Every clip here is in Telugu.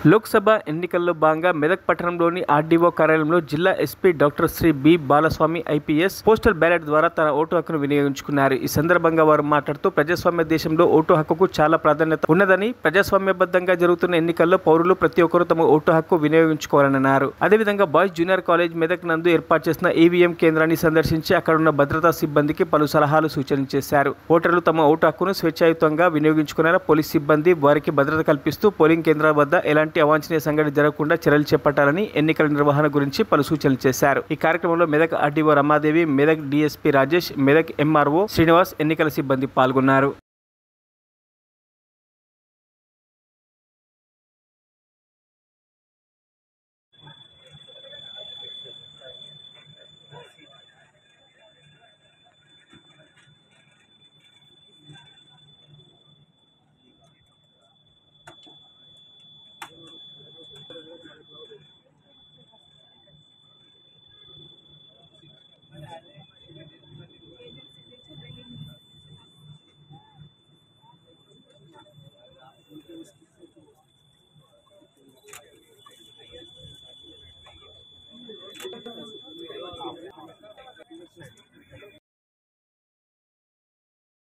లోక్సభ ఎన్నికల్లో భాగంగా మెదక్ పట్టణంలోని ఆర్డీఓ కార్యాలయంలో జిల్లా SP doctor Shri B Balaswamy IPS postal ballot ద్వారా తన ఓటు హక్కును వినియోగించుకున్నారు. ఈ సందర్భంగా వారు మాట్లాడుతూ ప్రజాస్వామ్య దేశంలో ఓటు హక్కుకు చాలా ప్రాధాన్యత ఉన్నదని, ప్రజాస్వామ్యబద్ధంగా జరుగుతున్న ఎన్నికల్లో పౌరులు ప్రతి ఒక్కరూ తమ ఓటు హక్కు వినియోగించుకోవాలన్నారు. అదేవిధంగా బాయ్స్ జూనియర్ కాలేజ్ మెదక్ నందు ఏర్పాటు చేసిన ఈవీఎం కేంద్రాన్ని సందర్శించి అక్కడున్న భద్రతా సిబ్బందికి పలు సలహాలు సూచనలు చేశారు. ఓటర్లు తమ ఓటు హక్కును స్వేచ్ఛాయుతంగా వినియోగించుకునేలా పోలీస్ సిబ్బంది వారికి భద్రత కల్పిస్తూ పోలింగ్ కేంద్రాల వద్ద ఎలాంటి అవాంఛనీయ సంఘటన జరగకుండా చర్యలు చేపట్టాలని, ఎన్నికల నిర్వహణ గురించి పలు సూచనలు చేశారు. ఈ కార్యక్రమంలో Medak RDO Ramadevi, Medak DSP Rajesh, Medak MRO Srinivas, ఎన్నికల సిబ్బంది పాల్గొన్నారు.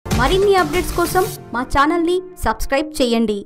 మరిన్ని అప్డేట్స్ కోసం మా ఛానల్ని సబ్స్క్రైబ్ చేయండి.